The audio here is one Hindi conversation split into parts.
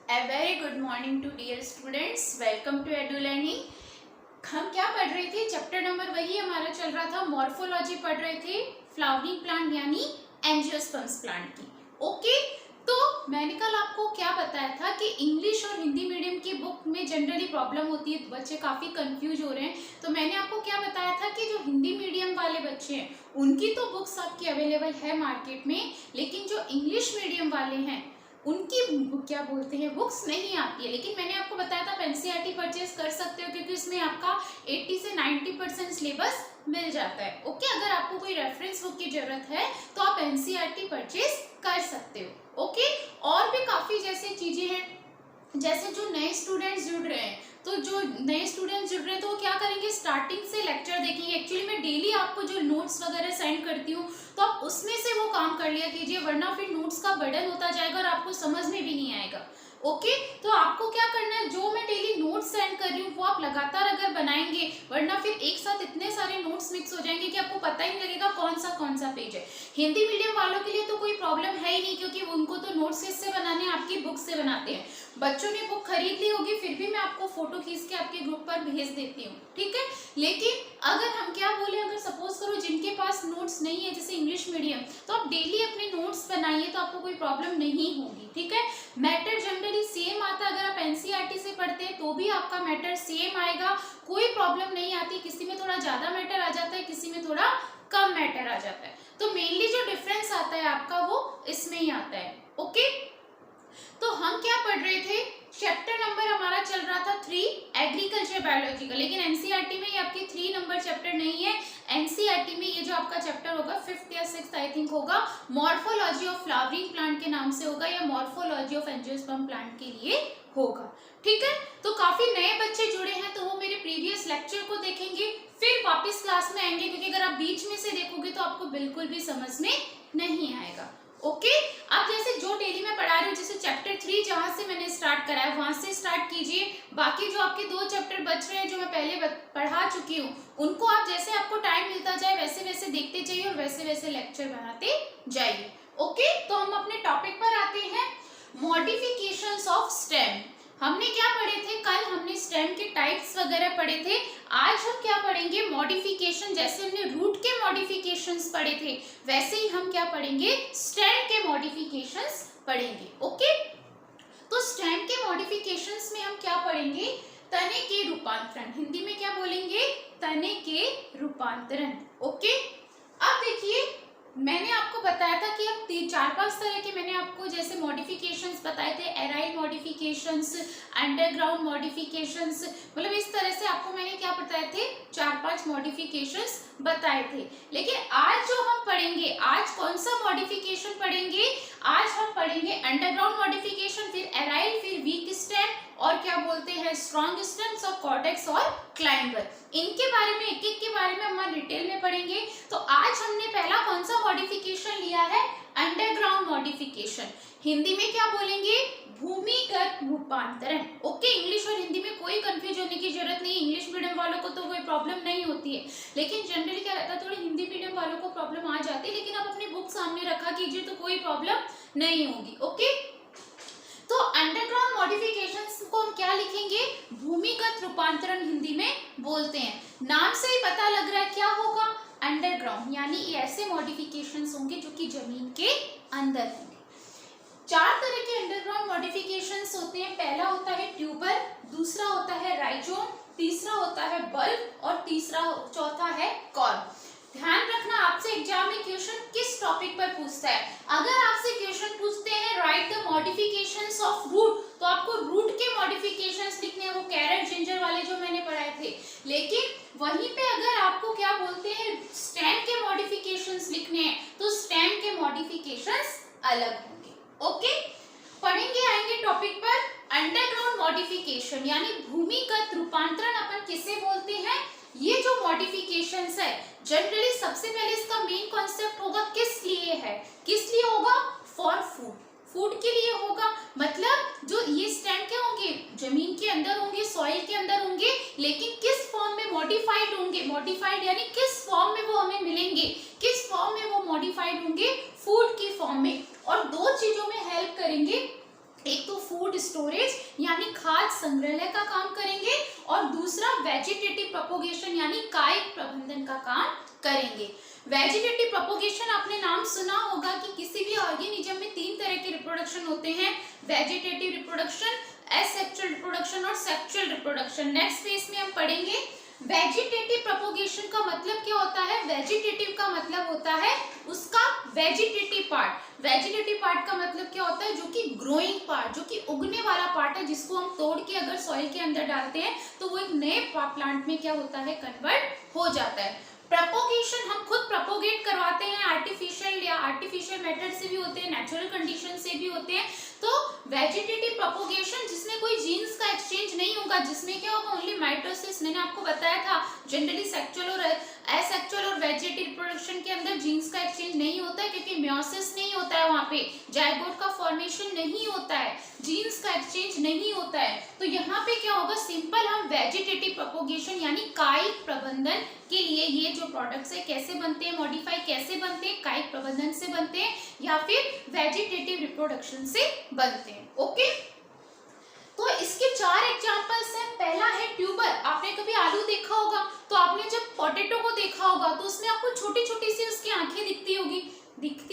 A very good morning to dear students. Welcome to Edu Learning. हम क्या पढ़ रहे थे? चैप्टर नंबर वही हमारा चल रहा था, मॉर्फोलॉजी पढ़ रहे थे फ्लावरिंग प्लांट यानी एंजियोस्पर्म्स प्लांट की। ओके, तो मैंने कल आपको क्या बताया था कि इंग्लिश और हिंदी मीडियम की बुक में जनरली प्रॉब्लम होती है, बच्चे काफ़ी कंफ्यूज हो रहे हैं। तो मैंने आपको क्या बताया था कि जो हिंदी मीडियम वाले बच्चे हैं उनकी तो बुक्स आपकी अवेलेबल है मार्केट में, लेकिन जो इंग्लिश मीडियम वाले हैं उनकी क्या बोलते हैं बुक्स नहीं आती है। लेकिन मैंने आपको बताया था एनसीईआरटी परचेज कर सकते हो क्योंकि इसमें आपका 80 से 90% सिलेबस मिल जाता है। ओके, अगर आपको कोई रेफरेंस बुक की जरूरत है तो आप एनसीईआरटी परचेज कर सकते हो। ओके, और भी काफ़ी जैसे चीज़ें हैं, जैसे जो नए स्टूडेंट्स जुड़ रहे हैं तो जो नए स्टूडेंट्स जुड़ रहे हैं तो वो क्या करेंगे, स्टार्टिंग से लेक्चर देखेंगे। एक्चुअली मैं डेली आपको जो नोट्स वगैरह सेंड करती हूँ तो आप उसमें से वो काम कर लिया कीजिए, वरना फिर नोट्स का बर्डन होता जाएगा और आपको समझ में भी नहीं आएगा। ओके, तो आपको क्या करना है, जो मैं डेली नोट्स सेंड कर रही हूँ वो आप लगातार अगर बनाएंगे, वरना फिर एक साथ इतने सारे नोट्स मिक्स हो जाएंगे कि आपको पता ही नहीं लगेगा कौन सा पेज है। हिंदी मीडियम वालों के लिए तो कोई प्रॉब्लम है ही नहीं क्योंकि उनको तो नोट्स किससे बनाने हैं, आपकी बुक से बनाते हैं। बच्चों ने बुक खरीद ली होगी फिर भी मैं आपको फोटो खींच के आपके ग्रुप पर भेज देती हूँ, ठीक है। लेकिन अगर हम क्या बोले, अगर सपोज करो जिनके पास नोट्स नहीं है जैसे इंग्लिश मीडियम, तो आप डेली अपने नोट्स बनाइए तो आपको कोई प्रॉब्लम नहीं होगी, ठीक है। मैटर जनरली सेम आता है, अगर आप एनसीईआरटी से पढ़ते हैं तो भी आपका मैटर सेम आएगा, कोई प्रॉब्लम नहीं आती। किसी में थोड़ा ज्यादा मैटर आ जाता है, किसी में थोड़ा कम मैटर आ जाता है। तो मेनली जो डिफरेंस आता है आपका वो इसमें ही आता है। ओके, तो हम क्या पढ़ रहे थे, चैप्टर नंबर हमारा चल रहा था 3 एग्रीकल्चर बायोलॉजी का। लेकिन एनसीईआरटी में ये आपकी 3 नंबर चैप्टर नहीं है, एनसीईआरटी में ये जो आपका चैप्टर होगा 5th या 6th आई थिंक होगा, मॉर्फोलॉजी ऑफ फ्लावरिंग प्लांट के नाम से होगा या मॉर्फोलॉजी ऑफ एंजियोस्पर्म प्लांट के लिए होगा, ठीक है। तो काफी नए बच्चे जुड़े हैं तो वो मेरे प्रीवियस लेक्चर को देखेंगे फिर वापस क्लास में आएंगे, क्योंकि अगर आप बीच में से देखोगे तो आपको बिल्कुल भी समझ में नहीं आएगा। ओके, अब जैसे जो डेली मैं पढ़ा रही हूँ, जैसे चैप्टर 3 जहाँ से मैंने स्टार्ट कराया वहां से स्टार्ट कीजिए। बाकी जो आपके 2 चैप्टर बच रहे हैं जो मैं पहले पढ़ा चुकी हूँ उनको आप जैसे आपको टाइम मिलता जाए वैसे वैसे देखते जाइए और वैसे वैसे लेक्चर बनाते जाइए। ओके, तो हम अपने टॉपिक पर आते हैं, मॉडिफिकेशंस ऑफ स्टेम। हमने क्या पढ़े थे कल, हमने स्टेम के टाइप्स वगैरह पढ़े थे। आज हम क्या पढ़ेंगे, मॉडिफिकेशन। जैसे हमने रूट के मॉडिफिकेशंस पढ़े थे वैसे ही हम क्या पढ़ेंगे, स्टेम के मॉडिफिकेशंस पढ़ेंगे। ओके, तो स्टेम के मॉडिफिकेशंस में हम क्या पढ़ेंगे, तने के रूपांतरण। हिंदी में क्या बोलेंगे, तने के रूपांतरण। ओके, अब देखिए मैंने आपको बताया था कि हम 4-5 तरह के मैंने आपको जैसे मॉडिफिकेशंस बताए थे, एराइल मॉडिफिकेशंस, अंडरग्राउंड मॉडिफिकेशंस, मतलब इस तरह से आपको मैंने क्या बताए थे, 4-5 मॉडिफिकेशंस बताए थे। लेकिन आज जो हम पढ़ेंगे, आज कौन सा मॉडिफिकेशन पढ़ेंगे, आज हम पढ़ेंगे अंडरग्राउंड मॉडिफिकेशन, फिर एराइल, फिर वीक स्टेम और क्या बोलते हैं स्ट्रॉन्ग स्टेम्स और कॉर्टेक्स और क्लाइंबर। इनके बारे में एक एक के बारे में हम डिटेल में पढ़ेंगे। तो आज हमने पहला कौन सा मॉडिफिकेशन लिया है, अंडरग्राउंड मॉडिफिकेशन। हिंदी में क्या बोलेंगे, भूमिगत रूपांतरण। ओके, इंग्लिश और हिंदी में कोई कंफ्यूज होने की जरूरत नहीं है। इंग्लिश मीडियम वालों को तो कोई प्रॉब्लम नहीं होती है, लेकिन जनरली क्या रहता है थोड़ी हिंदी मीडियम वालों को प्रॉब्लम आ जाती है। लेकिन आप अपनी बुक सामने रखा कीजिए तो कोई प्रॉब्लम नहीं होगी। ओके, तो अंडरग्राउंड मॉडिफिकेशंस को हम क्या लिखेंगे, भूमिगत रूपांतरण हिंदी में बोलते हैं। नाम से ही पता लग रहा है क्या होगा, अंडरग्राउंड, यानी ये ऐसे मॉडिफिकेशंस होंगे जो कि जमीन के अंदर होंगे। 4 तरह के अंडरग्राउंड मॉडिफिकेशंस होते हैं। पहला होता है ट्यूबर, दूसरा होता है राइजोम, तीसरा होता है बल्ब और चौथा है कॉर्म। ध्यान रखना आपसे एग्जाम में क्वेश्चन किस टॉपिक पर पूछता है। अगर आपसे क्वेश्चन पूछते हैं write the modifications of root, तो आपको रूट के मॉडिफिकेशंस लिखने हैं, वो कैरेट जिंजर वाले जो मैंने पढ़ाए थे। लेकिन वहीं पे अगर आपको क्या बोलते हैं स्टेम के मॉडिफिकेशंस लिखने हैं तो स्टेम के मॉडिफिकेशंस अलग होंगे। ओके, पढ़ेंगे आएंगे टॉपिक पर अंडरग्राउंड मॉडिफिकेशन यानी भूमिगत रूपांतरण अपन किसे बोलते हैं। ये जो मॉडिफिकेशंस है जनरली सबसे पहले इसका मेन कॉन्सेप्ट होगा किस लिए है, किस लिए होगा, फॉर फूड, फूड के लिए होगा। मतलब जो ये स्टेम क्या होंगे, जमीन के अंदर होंगे, सॉइल के अंदर होंगे, लेकिन किस फॉर्म में मॉडिफाइड होंगे, मॉडिफाइड यानी किस फॉर्म में वो हमें मिलेंगे, किस फॉर्म में वो मॉडिफाइड होंगे, फूड की फॉर्म में। और 2 चीजों में हेल्प करेंगे, एक तो फूड स्टोरेज यानी खाद्य संग्रहालय का काम करेंगे और दूसरा वेजिटेटिव प्रोपोगेशन यानी कायिक प्रबंधन का काम करेंगे। वेजिटेटिव प्रोपोगेशन आपने नाम सुना होगा कि किसी भी ऑर्गेनिज्म में 3 तरह के रिप्रोडक्शन होते हैं, वेजिटेटिव रिप्रोडक्शन, एसेक्सुअल रिप्रोडक्शन और सेक्सुअल रिप्रोडक्शन। नेक्स्ट पेज में हम पढ़ेंगे वेजिटेटिव प्रोपोगेशन का मतलब क्या होता है। वेजिटेटिव का मतलब होता है उसका वेजिटेटिव पार्ट। वेजिटेटिव पार्ट का मतलब क्या होता है, जो कि ग्रोइंग पार्ट, जो कि उगने वाला पार्ट है, जिसको हम तोड़ के अगर सॉइल के अंदर डालते हैं तो वो एक नए प्लांट में क्या होता है, कन्वर्ट हो जाता है। प्रोपोगेशन हम खुद प्रोपोगेट करवाते हैं, आर्टिफिशियल या आर्टिफिशियल मेथड से भी होते हैं, नेचुरल कंडीशन से भी होते हैं। तो वेजिटेटिव प्रोपोगेशन जिसमें कोई जीन्स का एक्सचेंज नहीं होगा, जिसमें क्या होगा, ओनली माइटोसिस। मैंने आपको बताया था जनरली सेक्सुअल और एसेक्सुअल और वेजिटेटिव रिप्रोडक्शन के अंदर जीन्स का एक्सचेंज नहीं होता है, क्योंकि मियोसिस नहीं होता है, वहां पे जाइगोट का फॉर्मेशन नहीं होता है, जीन्स का एक्सचेंज नहीं होता है। तो यहाँ पे क्या होगा, सिंपल हम वेजिटेटिव प्रोपोगेशन यानी कायिक प्रबंधन के लिए ये जो प्रोडक्ट्स है कैसे बनते हैं, मॉडिफाई कैसे बनते हैं, कायिक प्रबंधन से बनते हैं या फिर वेजिटेटिव रिप्रोडक्शन से बनते हैं। ओके, तो इसके 4 एग्जांपल्स हैं। पहला है ट्यूबर। आपने कभी आलू देखा होगा, तो आपने जब पोटैटो को देखा होगा तो उसमें आपको छोटी छोटी सी उसकी आंखें दिखती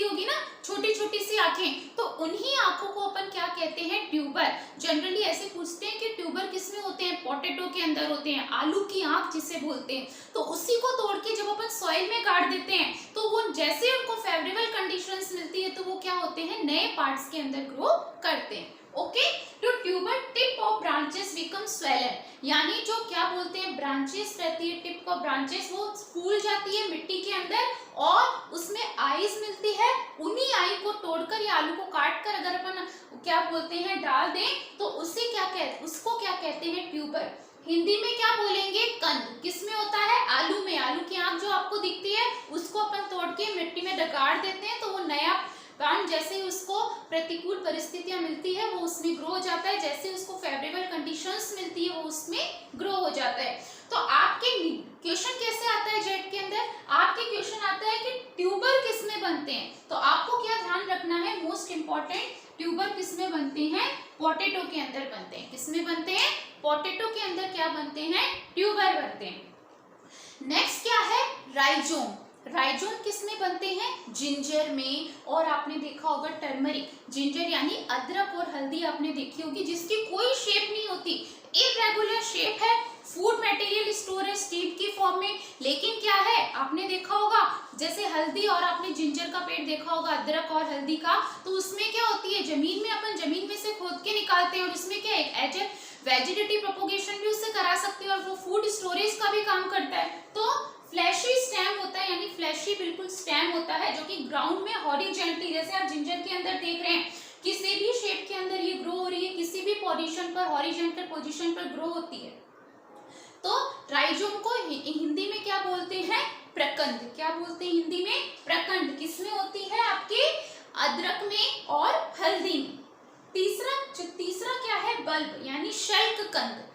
होगी ना, छोटी छोटी सी आंखें। तो उन्हीं आंखों को अपन क्या कहते हैं, ट्यूबर। जनरली ऐसे पूछते हैं कि ट्यूबर किसमें होते हैं, पोटैटो के अंदर होते हैं, आलू की आंख जिसे बोलते हैं। तो उसी को तोड़ के जब अपन सॉइल में गाड़ देते हैं तो वो जैसे उनको फेवरेबल कंडीशंस मिलती है तो वो क्या होते हैं, नए पार्ट्स के अंदर ग्रो करते हैं। ओके, तो tuber tip of branches become swollen, यानी जो क्या बोलते हैं, ब्रांचेस रहती है, टिप का ब्रांचेस वो फूल जाती है मिट्टी के अंदर और उसमें आईज मिलती है। उन्हीं आई को तोड़कर या आलू को काट कर अगर अपन क्या बोलते हैं डाल दें तो उसको क्या कहते हैं, ट्यूबर। हिंदी में क्या बोलेंगे, कंद। किसमें होता है, आलू में। आलू की आंख जो आपको दिखती है उसको अपन तोड़ के मिट्टी में गाड़ देते हैं तो वो नया प्लांट जैसे ही उसको प्रतिकूल परिस्थितियां मिलती है वो उसमें ग्रो हो जाता है, जैसे उसको फेवरेबल कंडीशंस मिलती है वो उसमें ग्रो हो जाता है। तो आपके क्वेश्चन कैसे आता है जेट के अंदर, आपके क्वेश्चन आता है कि ट्यूबर किसमें बनते हैं। तो आपको क्या ध्यान रखना है, मोस्ट इंपॉर्टेंट, ट्यूबर किसमें बनते हैं, पोटैटो के अंदर बनते हैं। किसमें बनते हैं, पोटैटो के अंदर क्या बनते हैं, ट्यूबर बनते हैं। नेक्स्ट क्या है, राइजोम। राइजोम किसमें बनते हैं, जिंजर में। और आपने देखा होगा टर्मरिक, जिंजर यानी अदरक और हल्दी आपने देखी होगी, जिसकी कोई शेप नहीं होती, इरेगुलर शेप है, फूड मटेरियल स्टोरेज स्टीप की फॉर्म में। लेकिन क्या है, आपने देखा होगा जैसे हल्दी और आपने जिंजर का पेड़ देखा होगा, अदरक और हल्दी का, तो उसमें क्या होती है, जमीन में अपन जमीन में से खोद के निकालते हैं और उसमें क्या है, एज ए वेजिटेटिव प्रोपोगेशन भी उससे करा सकते हैं और वो फूड स्टोरेज का भी काम करता है। तो फ्लैशी स्टेम होता है, यानी फ्लैशी बिल्कुल स्टेम होता है जो कि ग्राउंड में हॉरिजॉन्टली, जैसे आप जिंजर के अंदर देख रहे हैं, किसी भी शेप के अंदर ये ग्रो हो रही है, किसी भी पोजीशन पर, हॉरिजॉन्टल पोजीशन पर ग्रो होती है। तो राइजोम को हिंदी में क्या बोलते हैं, प्रकंद। क्या बोलते हैं हिंदी में, प्रकंद। किसमें होती है, आपके अदरक में और हल्दी में। तीसरा क्या है, बल्ब यानी शल्क कंद।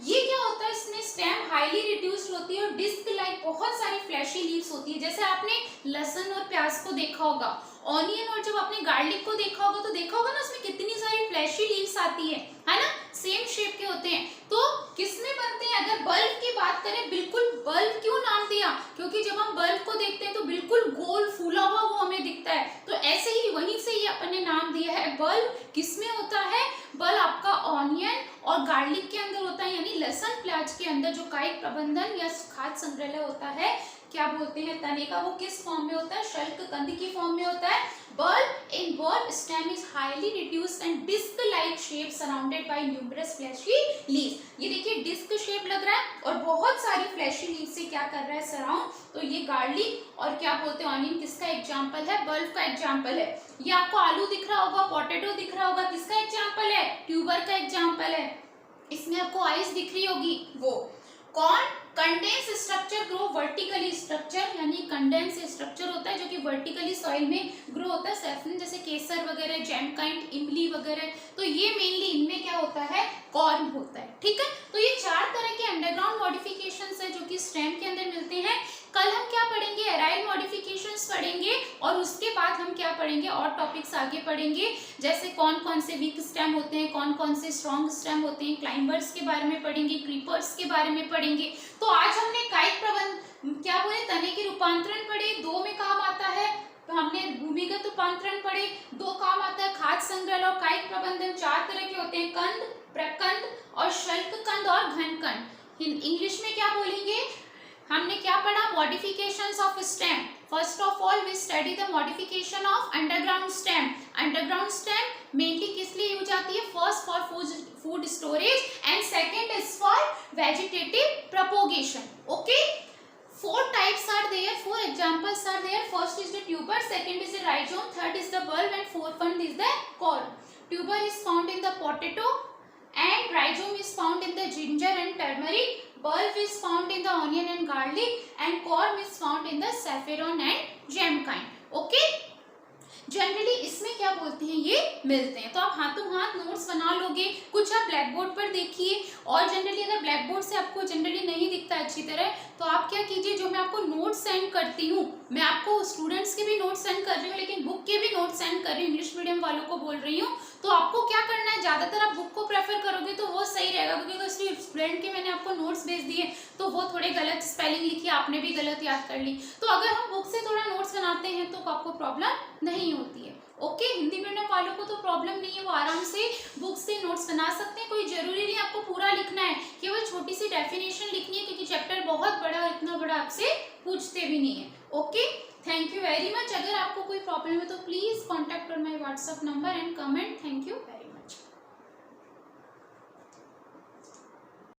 ये क्या होता है, इसमें स्टेम हाईली रिड्यूस्ड होती है और डिस्क लाइक बहुत सारी फ्लैशी लीव्स होती है। जैसे आपने लहसुन और प्याज को देखा होगा, ऑनियन और जब आपने गार्लिक को देखा होगा तो देखा होगा ना उसमें कितनी सारी फ्लैशी लीव्स आती है ना, सेम शेप के होते हैं। तो किसमें बनते हैं, अगर बल्ब की बात करें, बिल्कुल बल्ब क्यों नाम दिया, क्योंकि जब हम बल्ब को देखते हैं तो बिल्कुल गोल फूला हुआ वो हमें दिखता है, तो ऐसे ही वहीं से ही अपन ने नाम दिया है बल्ब। किसमें होता है, बल्ब आपका ऑनियन और गार्लिक के अंदर होता है, यानी लहसुन प्याज के अंदर जो कायिक प्रबंधन या खाद्य संग्रहालय होता है, क्या बोलते हैं, तने का, वो किस फॉर्म में होता है, शल्क कंद की फॉर्म में होता है। Bulb in bulb stem is highly reduced and disc like shape surrounded by numerous fleshy leaves. ये देखिए डिस्क शेप लग रहा है और बहुत सारी फ्लैशी लीव्स से क्या कर रहा है, सराउंड। तो ये गार्लिक और क्या बोलते हैं, ऑनियन किसका एग्जाम्पल है, बल्ब का एग्जाम्पल है। ये आपको आलू दिख रहा होगा, पोटैटो दिख रहा होगा, किसका एग्जाम्पल है, ट्यूबर का एग्जाम्पल है। इसमें आपको आइस दिख रही होगी, वो corn condense structure grow vertically structure, यानी कंडेंस स्ट्रक्चर होता है जो कि वर्टिकली सॉइल में ग्रो होता है, सैफरन जैसे केसर वगैरह, जैम काइंड, इमली वगैरह, तो ये मेनली इनमें क्या होता है, कॉर्म होता है। ठीक है, तो ये 4 तरह के अंडरग्राउंड मॉडिफिकेशंस है जो कि स्टेम के अंदर मिलते हैं। कल हम क्या पढ़ेंगे, एराइल मॉडिफिकेशंस पढ़ेंगे, और उसके बाद हम क्या पढ़ेंगे, और टॉपिक्स आगे पढ़ेंगे, जैसे कौन कौन से वीक स्टेम होते हैं, कौन कौन से स्ट्रॉन्ग स्टेम होते हैं, क्लाइंबर्स के बारे में पढ़ेंगे, क्रीपर्स के बारे में पढ़ेंगे। तो आज हमने कायिक प्रबंध क्या बोले, तने के रूपांतरण पढ़े, 2 में काम आता है, तो हमने भूमिगत रूपांतरण पढ़े, 2 काम आता है, खाद्य संग्रह और कायिक प्रबंधन। 4 तरह के होते हैं, कंद, प्रकंद और शल्क कंद और घन कंद। इंग्लिश में क्या बोलेंगे, हमने क्या पढ़ा, modifications of stem. First of all we study the modification of underground stem. Underground stem mainly किस लिए यूज आती है, first for food storage and second is for vegetative propagation. Okay, 4 types are there, 4 examples are there. First is the tuber, second is the rhizome, third is the bulb and fourth one is the core. Tuber is found in the potato and rhizome is found in the ginger and turmeric. Bulb is found in the onion and garlic and core is found in the saffron and jam kind. Okay? Generally इसमें क्या बोलते हैं, ये मिलते हैं। तो आप हाथों हाथ नोट्स बना लोगे, कुछ आप ब्लैक बोर्ड पर देखिए, और जनरली अगर ब्लैक बोर्ड से आपको जनरली नहीं दिखता अच्छी तरह, तो आप क्या कीजिए, जो मैं आपको नोट्स सेंड करती हूँ, मैं आपको स्टूडेंट्स के भी नोट्स सेंड कर रही हूँ, लेकिन बुक के भी नोट्स सेंड कर रही हूँ, इंग्लिश मीडियम वालों को बोल रही हूँ। तो आपको क्या करना है, ज़्यादातर आप बुक को प्रेफर करोगे तो वो सही रहेगा, क्योंकि अगर स्टूडेंट के मैंने आपको नोट्स भेज दिए तो वो थोड़े गलत स्पेलिंग लिखी, आपने भी गलत याद कर ली। तो अगर हम बुक से थोड़ा नोट्स बनाते हैं तो आपको प्रॉब्लम नहीं होती है। ओके, हिंदी मीडियम वालों को तो प्रॉब्लम नहीं है, वो आराम से बुक से नोट्स बना सकते हैं। कोई जरूरी नहीं आपको पूरा लिखना है, केवल छोटी सी डेफिनेशन लिखनी है, क्योंकि चैप्टर बहुत बड़ा और इतना बड़ा आपसे पूछते भी नहीं है। Okay, thank you very much. अगर आपको कोई प्रॉब्लम है तो please contact on my WhatsApp number and comment. Thank you very much.